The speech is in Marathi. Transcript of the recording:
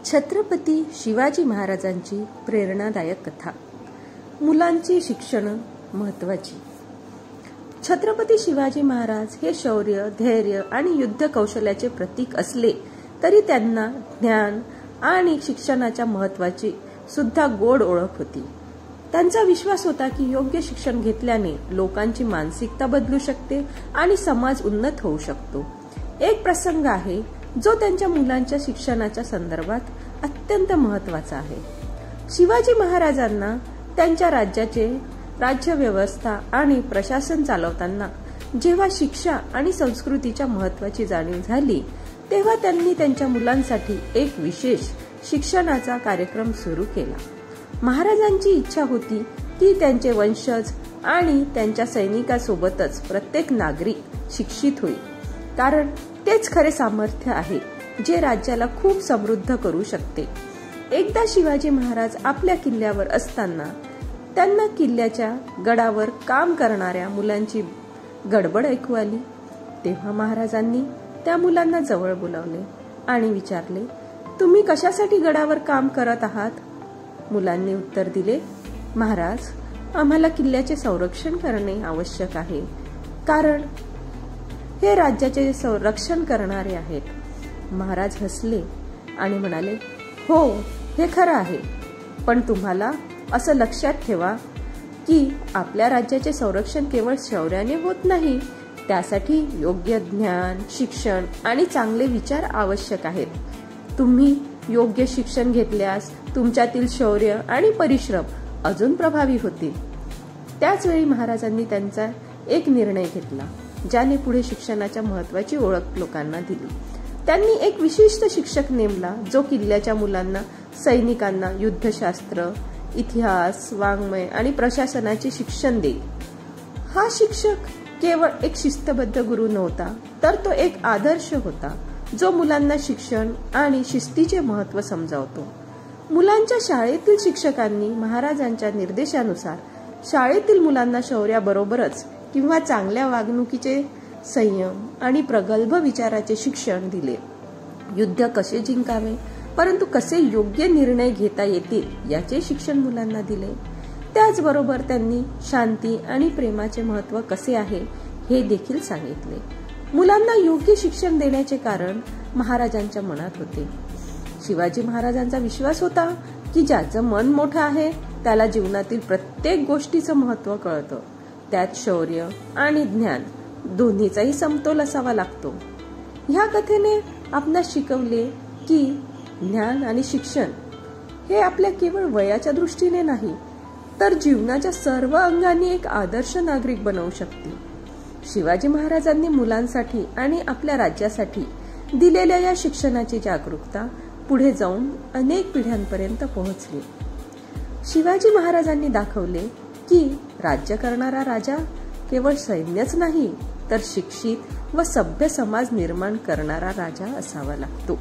छत्रपती शिवाजी महाराजांची प्रेरणादायक कथा. मुलांची शिक्षण महत्त्वाची. छत्रपती शिवाजी महाराज हे शौर्य, धैर्य आणि युद्ध कौशल्याचे प्रतीक असले तरी त्यांना ज्ञान आणि शिक्षणाच्या महत्त्वाची सुद्धा गोड ओळख होती. त्यांचा विश्वास होता की योग्य शिक्षण घेतल्याने लोकांची मानसिकता बदलू शकते आणि समाज उन्नत होऊ शकतो. एक प्रसंग आहे जो त्यांच्या मुलांच्या शिक्षणाच्या संदर्भात अत्यंत महत्त्वाचा आहे. शिवाजी महाराजांना त्यांच्या राज्य व्यवस्था आणि प्रशासन चालवताना जेव्हा शिक्षा आणि संस्कृतीच्या महत्त्वाची जाणीव झाली तेव्हा त्यांनी त्यांच्या मुलांसाठी एक विशेष शिक्षणाचा कार्यक्रम सुरू केला. महाराजांची इच्छा होती की त्यांचे वंशज आणि त्यांच्या सैनिकांसोबतच प्रत्येक नागरिक शिक्षित होईल, कारण तेच खरे सामर्थ्य आहे जे राज्याला खूप समृद्ध करू शकते. एकदा शिवाजी महाराज आपल्या किल्ल्यावर असताना त्यांना किल्ल्याच्या गडावर काम करणाऱ्या मुलांची गडबड ऐकू आली. तेव्हा महाराजांनी त्या मुलांना जवळ बोलावले आणि विचारले, तुम्ही कशासाठी गडावर काम करत आहात? मुलांनी उत्तर दिले, महाराज, आम्हाला किल्ल्याचे संरक्षण करणे आवश्यक आहे, कारण हे राज्याचे संरक्षण करणारे आहेत. महाराज हसले आणि म्हणाले, हो, हे खरं आहे, पण तुम्हाला असं लक्षात ठेवा की आपल्या राज्याचे संरक्षण केवळ शौर्याने होत नाही, त्यासाठी योग्य ज्ञान, शिक्षण आणि चांगले विचार आवश्यक आहेत. तुम्ही योग्य शिक्षण घेतल्यास तुमच्यातील शौर्य आणि परिश्रम अजून प्रभावी होतील. त्याच वेळी महाराजांनी त्यांचा एक निर्णय घेतला ज्याने पुढे शिक्षणाच्या महत्त्वाची ओळख लोकांना दिली. त्यांनी एक विशिष्ट शिक्षक नेमला जो किल्ल्याच्या मुलांना, सैनिकांना युद्धशास्त्र, इतिहास, वाङ्मय आणि प्रशासनाचे शिक्षण देईल. हा शिक्षक केवळ एक शिस्तबद्ध गुरु नव्हता, तर तो एक आदर्श होता जो मुलांना शिक्षण आणि शिस्तीचे महत्त्व समजावतो. मुलांच्या शाळेतील शिक्षकांनी महाराजांच्या निर्देशानुसार शाळेतील मुलांना शौर्याबरोबरच किंवा चांगल्या वागणुकीचे, संयम आणि प्रगल्भ विचाराचे शिक्षण दिले. युद्ध कसे जिंकावे, परंतु कसे योग्य निर्णय घेता येतील याचे शिक्षण मुलांना दिले. त्याचबरोबर त्यांनी शांती आणि प्रेमाचे महत्त्व कसे आहे हे देखील सांगितले. मुलांना योग्य शिक्षण देण्याचे कारण महाराजांच्या मनात होते. शिवाजी महाराजांचा विश्वास होता की ज्याचं मन मोठं आहे त्याला जीवनातील प्रत्येक गोष्टीचं महत्त्व कळतं. त्यात शौर्य आणि ज्ञान दोन्हीचाही समतोल असावा लागतो. ह्या कथेने आपणास शिकवले की ज्ञान आणि शिक्षण हे आपल्या केवळ वयाच्या दृष्टीने नाही, तर जीवनाच्या सर्व अंगांनी एक आदर्श नागरिक बनवू शकते. शिवाजी महाराजांनी मुलांसाठी आणि आपल्या राज्यासाठी दिलेल्या या शिक्षणाची जागरूकता पुढे जाऊन अनेक पिढ्यांपर्यंत पोहोचली. शिवाजी महाराजांनी दाखवले की राज्य करणारा राजा केवळ सैन्यच नाही, तर शिक्षित व सभ्य समाज निर्माण करणारा राजा असावा लागतो.